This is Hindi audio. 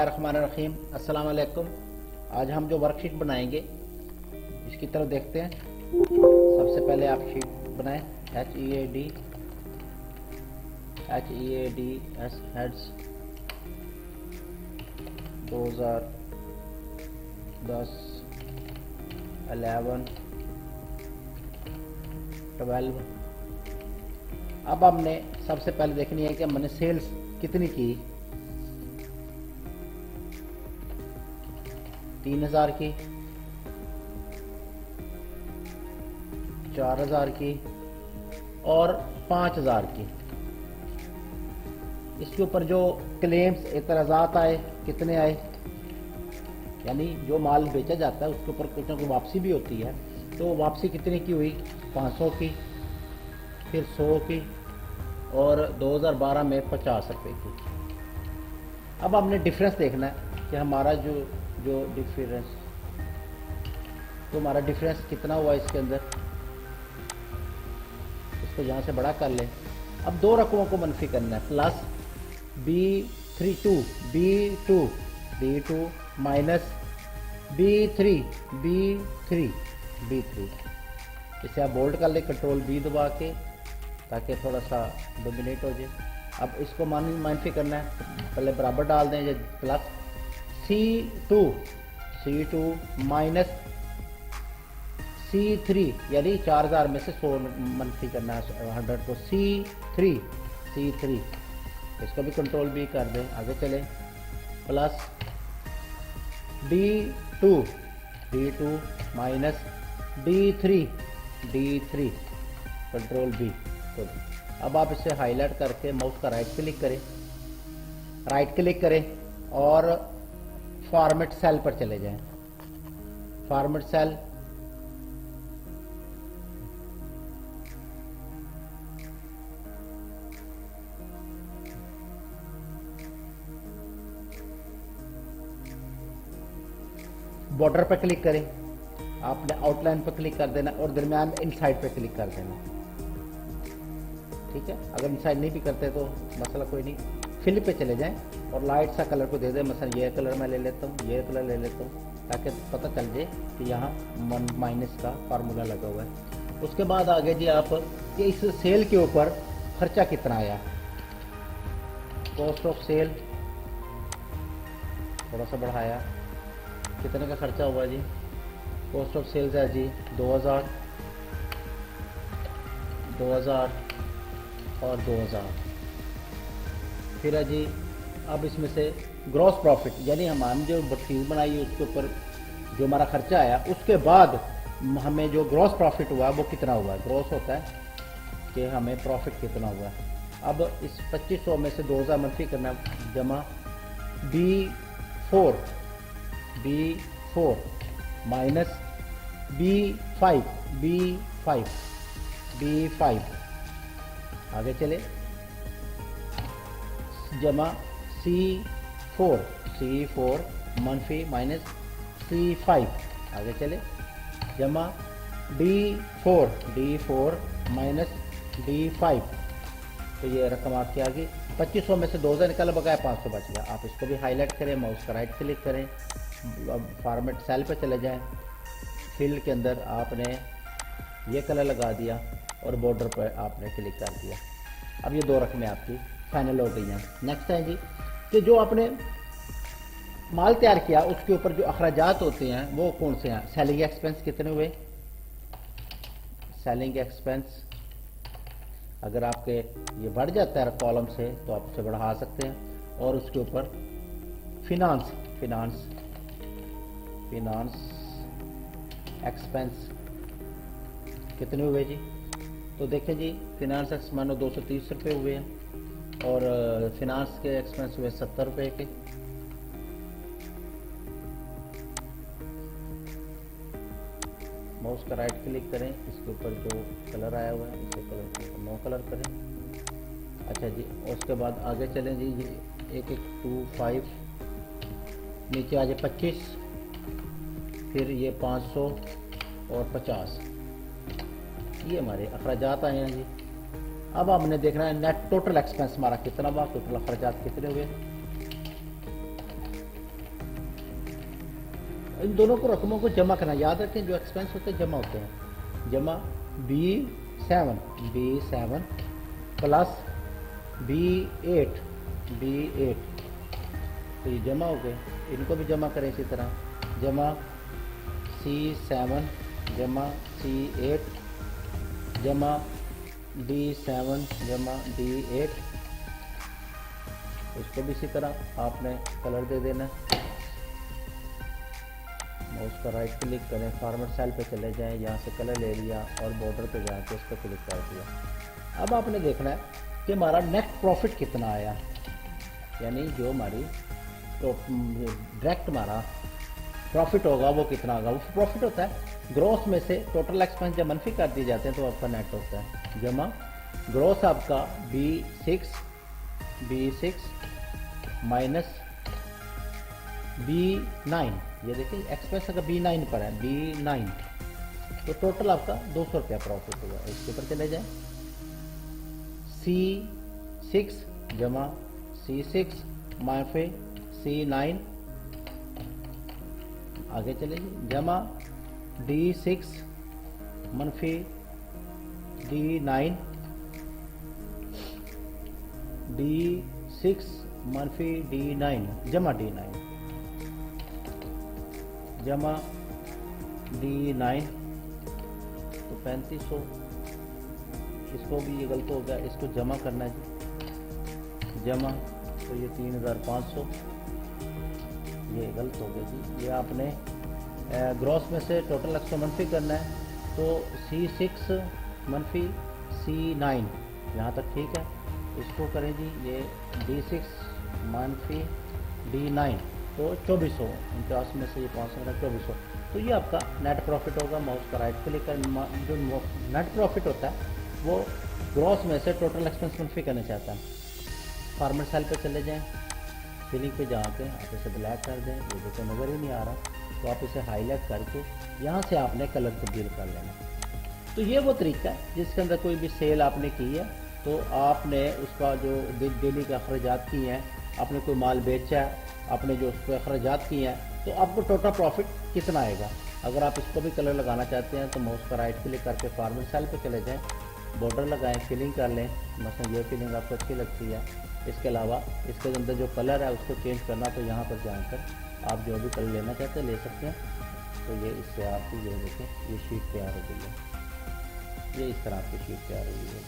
बिस्मिल्लाहिर्रहमानिर्रहीम। अस्सलाम वालेकुम। आज हम जो वर्कशीट बनाएंगे इसकी तरफ देखते हैं। सबसे पहले आप शीट बनाएं HEADS हेड्स 2010 11 12। अब हमने सबसे पहले देखनी है कि हमने सेल्स कितनी की। 3000 की, 4000 की और 5000 की। इसके ऊपर जो क्लेम्स एतराज़ात आए कितने आए, यानी जो माल बेचा जाता है उसके ऊपर कुछ ना कुछ वापसी भी होती है। तो वापसी कितने की हुई? 500 की, फिर 100 की और 2012 में 50 रुपये की। अब हमने डिफरेंस देखना है कि हमारा जो डिफरेंस, तो हमारा डिफरेंस कितना हुआ इसके अंदर। इसको यहाँ से बड़ा कर लें। अब दो रकमों को मनफी करना है, प्लस B2 माइनस B3। इसे आप बोल्ड कर ले, कंट्रोल B दबा के, ताकि थोड़ा सा डोमिनेट हो जाए। अब इसको मनफी करना है, पहले बराबर डाल दें, ये प्लस C2 माइनस C3, यानी 4000 में से 100 मनफी करना है 100 को। C3 इसको भी कंट्रोल B कर दें, आगे चले, plus D2 minus D3 control B। तो अब आप इसे हाईलाइट करके माउस का राइट क्लिक करें और फॉर्मेट सेल पर चले जाएं। फॉर्मेट सेल, बॉर्डर पर क्लिक करें, आपने आउटलाइन पर क्लिक कर देना और दरमियान इनसाइड पर क्लिक कर देना। ठीक है, अगर इनसाइड नहीं भी करते तो मसला कोई नहीं। फिल पे चले जाएं और लाइट सा कलर को दे दें, मसलन ये कलर मैं ले लेता हूँ, ये कलर ले लेता हूँ, ताकि पता चल जाए कि यहाँ माइनस का फार्मूला लगा हुआ है। उसके बाद आगे जी आप कि इस सेल के ऊपर खर्चा कितना आया। कॉस्ट ऑफ सेल थोड़ा सा बढ़ाया, कितने का खर्चा हुआ जी। कॉस्ट ऑफ सेल्स है जी 2000 और 2000। फिर है जी, अब इसमें से ग्रॉस प्रॉफिट, यानी हमने जो चीज़ बनाई उसके ऊपर जो हमारा खर्चा आया, उसके बाद हमें जो ग्रॉस प्रॉफिट हुआ वो कितना हुआ। ग्रॉस होता है कि हमें प्रॉफिट कितना हुआ। अब इस 2500 में से 2000 मनफी करना, जमा B4 माइनस B5 आगे चले, जमा C4 मनफी माइनस C5 आगे चले, जमा D4 माइनस D5। तो ये रकम आपकी आ गई। 2500 में से 2000 निकल, बकाया 500 बच गया। आप इसको भी हाईलाइट करें, माउस का राइट क्लिक करें, अब फॉर्मेट सेल पर चले जाएं। फिल के अंदर आपने ये कलर लगा दिया और बॉर्डर पर आपने क्लिक कर दिया। अब ये दो रकमें आपकी फाइनल हो गई हैं। नेक्स्ट है जी कि जो आपने माल तैयार किया उसके ऊपर जो अखराजात होते हैं वो कौन से हैं। सेलिंग एक्सपेंस कितने हुए। सेलिंग एक्सपेंस अगर आपके ये बढ़ जाता है कॉलम से तो आप उसे बढ़ा सकते हैं। और उसके ऊपर फिनांस एक्सपेंस कितने हुए जी। तो देखिए जी, फिनांस एक्सपेंस मानो 230 रुपये हुए हैं और फिनांस के एक्सपेंस हुए 70 रुपये के। माउस का राइट क्लिक करें, इसके ऊपर जो कलर आया हुआ है इसे कलर नो कलर करें। अच्छा जी, उसके बाद आगे चलें जी, ये 1125 नीचे आ जाए 25, फिर ये 500 और 50, ये हमारे अखराजात आए हैं जी। अब हमने देखना है नेट टोटल एक्सपेंस हमारा कितना हुआ, टोटल अखराजात कितने हुए। इन दोनों को रकमों को जमा करना, याद रखें जो एक्सपेंस होते हैं जमा होते हैं। जमा B7 प्लस B8 तो ये जमा हो गए, इनको भी जमा करें इसी तरह। जमा C7 जमा C8 जमा D7 जमा D8, इसको भी इसी तरह आपने कलर दे देना। माउस का राइट क्लिक करें, फॉर्मेट सेल पे चले जाएं, यहाँ से कलर ले लिया और बॉर्डर पे जाके इस पर क्लिक कर दिया। अब आपने देखना है कि हमारा नेट प्रॉफिट कितना आया, यानी जो हमारी तो डायरेक्ट हमारा प्रॉफिट होगा वो कितना होगा। वो प्रॉफिट होता है ग्रॉस में से टोटल एक्सपेंस जब मनफी कर दिए जाते हैं तो आपका नेट होता है। जमा ग्रॉस आपका B6 माइनस B9, ये देखिए एक्सपेंस अगर B9 पर है, B9 तो टोटल आपका 200 रुपया प्रॉफिट हुआ। इसके ऊपर चले जाए, C6 जमा C6 माइफे C9, आगे चलेंगे जमा D6 मनफी D9, D6 मनफी D9 जमा D9 जमा D9 तो 3500, इसको भी ये गलत हो गया, इसको जमा करना है जी, जमा तो ये 3500, ये गलत हो गया जी। ये आपने ग्रॉस में से टोटल एक्स को मनफी करना है, तो C6 मनफी C9 यहाँ तक ठीक है। इसको करें जी, ये D6 मनफी D9 तो 2400, 49 में से ये 500 का 2400, तो ये आपका नेट प्रॉफिट होगा। माउस का राइट क्लिक कर, जो नेट प्रॉफिट होता है वो ग्रॉस में से टोटल एक्सपेंस मनफी करना चाहता है। फॉर्मेट सेल पे चले जाएं, फिलिंग पे जाके आप इसे ब्लैक कर दें, ये देखो नज़र ही नहीं आ रहा, तो आप इसे हाईलाइट करके यहाँ से आपने कलर तब्दील कर लेना। तो ये वो तरीका है जिसके अंदर कोई भी सेल आपने की है तो आपने उसका जो डेली के अखराजात किए हैं, आपने कोई माल बेचा है, आपने जो उस पर अखराजात किए हैं, तो आपको टोटल प्रॉफिट कितना आएगा। अगर आप इसको भी कलर लगाना चाहते हैं तो माउस का राइट क्लिक करके फॉर्मेट सेल पे चले जाएं, बॉर्डर लगाएं, फिलिंग कर लें, मसलन ये फिलिंग आपको अच्छी लगती है। इसके अलावा इसके अंदर जो कलर है उसको चेंज करना, तो यहाँ पर जाकर आप जो भी कलर लेना चाहते हैं ले सकते हैं। तो ये इससे आपकी ये देखें ये शीट तैयार हो गई है, ये इस तरह आपकी शीट तैयार हो गई है।